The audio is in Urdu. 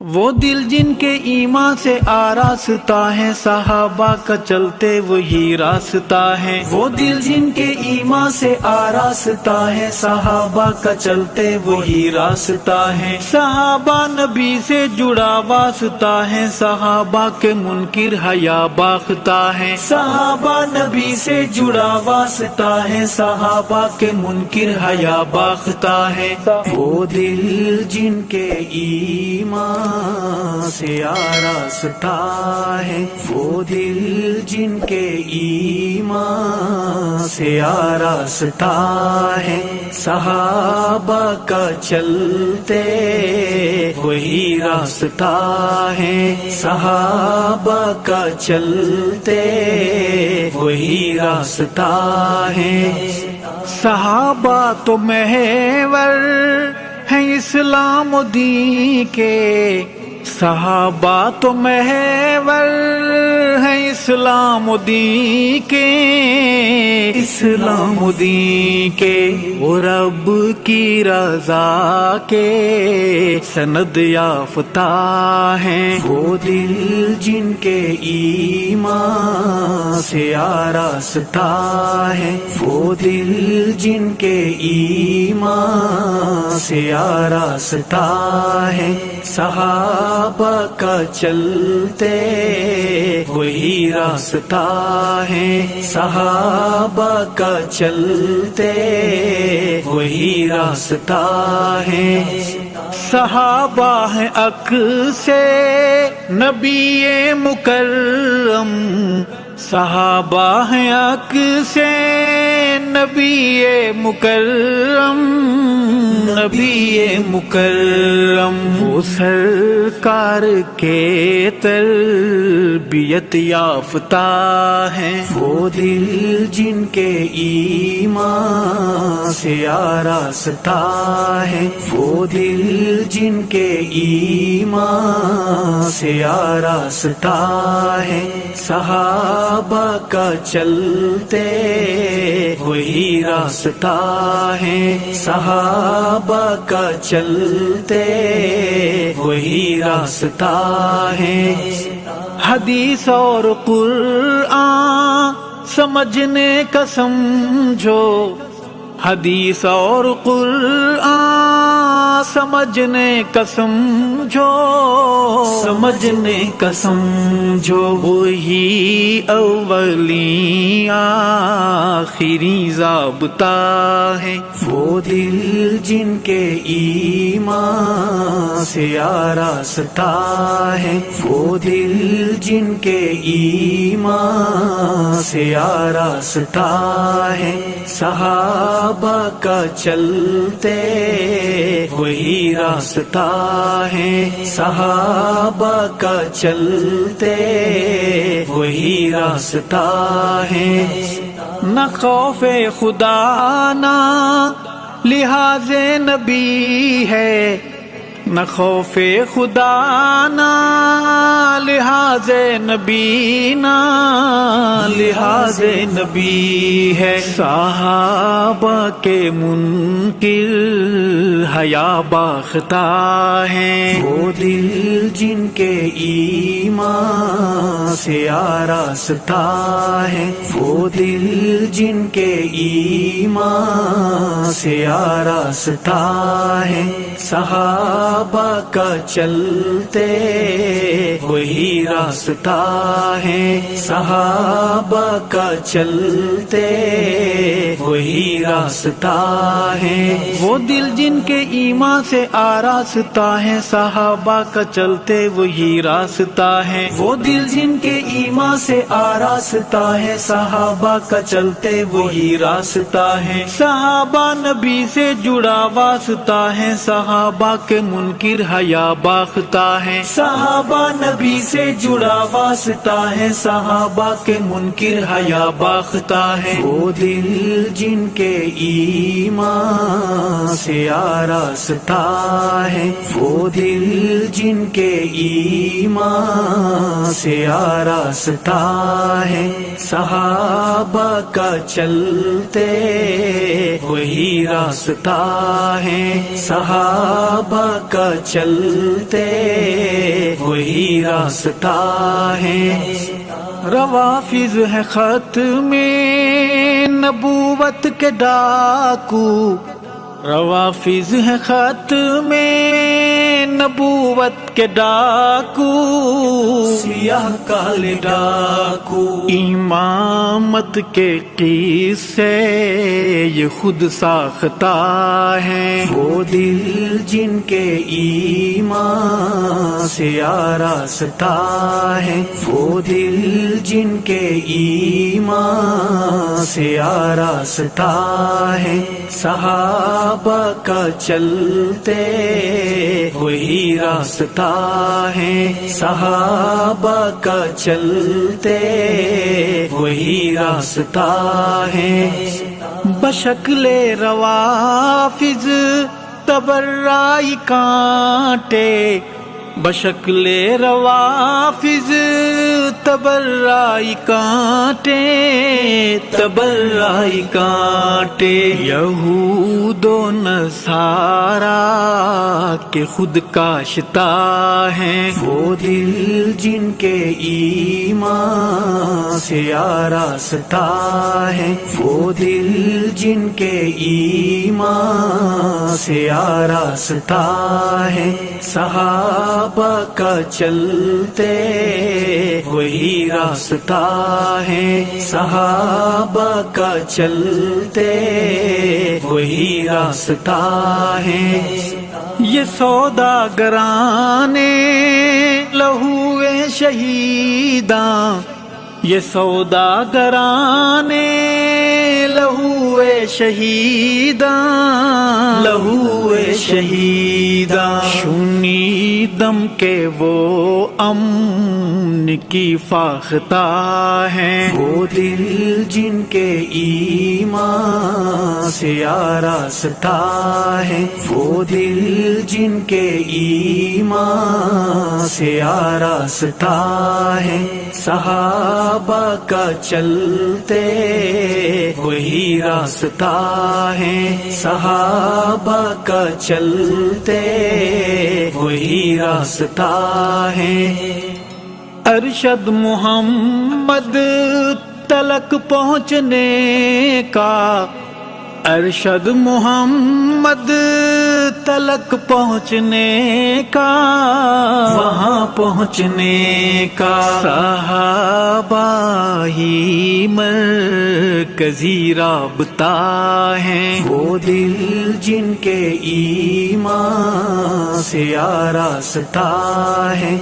وہ دل جن کے ایمان سے آراستہ ہے، صحابہ کا چلتے وہی راستہ ہے۔ وہ دل جن کے ایمان سے آراستہ ہے، صحابہ کا چلتے وہی راستہ ہے۔ صحابہ نبی سے جڑا واسطہ ہے، صحابہ کے منکر حیا باختہ ہے۔ صحابہ نبی سے جڑا واسطہ ہے، صحابہ کے منکر حیا باختہ ہے۔ وہ دل جن کے ایمان سے آراستہ ہے، وہ دل جن کے ایمان سے آراستہ ہے، صحابہ کا چلتے وہی راستہ ہے، صحابہ کا چلتے وہی راستہ ہے۔ صحابہ تو محور ہیں اسلام و دین کے، صحابہ تو محور ہیں اسلام و دین کے، اسلام و دین کے۔ وہ رب کی رضا کے سند یافتہ ہیں، وہ دل جن کے ایمان سے آراستہ ہے، وہ دل جن کے ایمان سے آراستہ ہے، صحابہ کا چلتے وہی راستہ ہے، صحابہ کا چلتے وہی راستہ ہے۔ صحابہ ہیں اکسے نبی مکرم، صحابہ ہیں اکسے نبی مکرم، نبی مکرم۔ وہ سرکار کے تربیت یافتہ ہیں، وہ دل جن کے ایمان سے آراستہ ہے، وہ دل جن کے ایمان سے آراستہ ہے، صحابہ کا چلتے وہی راستہ ہے، صحابہ کا چلتے وہی راستہ ہے۔ حدیث اور قرآن سمجھنے کا سمجھو، حدیث اور قرآن سمجھنے کا سمجھو، سمجھنے کا سمجھو۔ وہی اولی آخری ضابطہ ہے، وہ دل جن کے ایمان سے آراستہ ہے، وہ دل جن کے ایمان سے آراستہ ہے، صحابہ کا چلتے وہی راستہ ہے، صحابہ کا چلتے وہی راستہ ہے۔ نہ خوف خدا نہ لحاظ نبی ہے، نہ خوف خدا نہ لحاظ نبی، نہ لحاظ نبی ہے۔ صحابہ کے منکر حیا باختہ ہیں، وہ دل جن کے ایمان سے آراستہ ہے، وہ دل جن کے ایمان سے آراستہ ہے، صحابہ کا چلتے وہی راستہ ہے، صحابہ کا چلتے وہی راستہ ہے۔ وہ دل جن کے ایمان سے آراستہ ہے، صحابہ کا چلتے وہی راستہ ہے۔ وہ دل جن کے ایمان سے آراستہ ہے، صحابہ کا چلتے وہی راستہ ہے۔ صحابہ نبی سے جڑا واسطہ ہے، صحابہ کے منکر حیا باختہ ہے، صحابہ نبی سے جڑا واسطہ ہے، صحابہ کے منکر حیا باختہ ہے۔ وہ دل جن کے ایمان سے آراستہ ہے، وہ دل جن کے ایمان سے آراستہ ہے، صحابہ کا چلتے وہی راستہ ہے، صحابہ کا چلتے وہی راستہ ہے۔ روافظ ہے ختم نبوت کے ڈاکو، روافظ ہے ختم نبوت کے ڈاکو، سیاہ کالے ڈاکو، امامت کے قصے یہ خود ساختہ ہیں، وہ دل جن کے ایمان سے آراستہ ہے، وہ دل جن کے ایمان سے آراستہ ہے، صحابہ کا چلتے وہی راستہ ہے، صحابہ کا چلتے وہی راستہ ہے، بشکل روافظ تبرائی کانٹے، بشکل روافظ تبرائی کانٹے، تبرائی کانٹے، یہود و نصارا کے خود کاشتہ ہیں، وہ دل جن کے ایمان سے آراستہ ہے، وہ دل جن کے ایمان سے آراستہ ہے، صحابہ کا چلتے وہی راستہ ہے، صحابہ کا چلتے وہی راستہ ہے، یہ سوداگران لہو شہیداں، یہ سوداگران لہو شہیداں، لہو شہیداں، شنیدم کے وہ امن کی فاختہ ہیں، وہ دل جن کے ایمان سے آراستہ ہے، وہ دل جن کے ایمان سے آراستہ ہے، صحابہ کا چلتے وہی راستہ ہے، صحابہ کا چلتے وہی راستہ ہے، ارشد محمد تلک پہنچنے کا، ارشد محمد تلک پہنچنے کا، وہاں پہنچنے کا، صحابہ ہی مرکزی رابطہ ہیں، وہ دل جن کے ایمان سے آراستہ ہے۔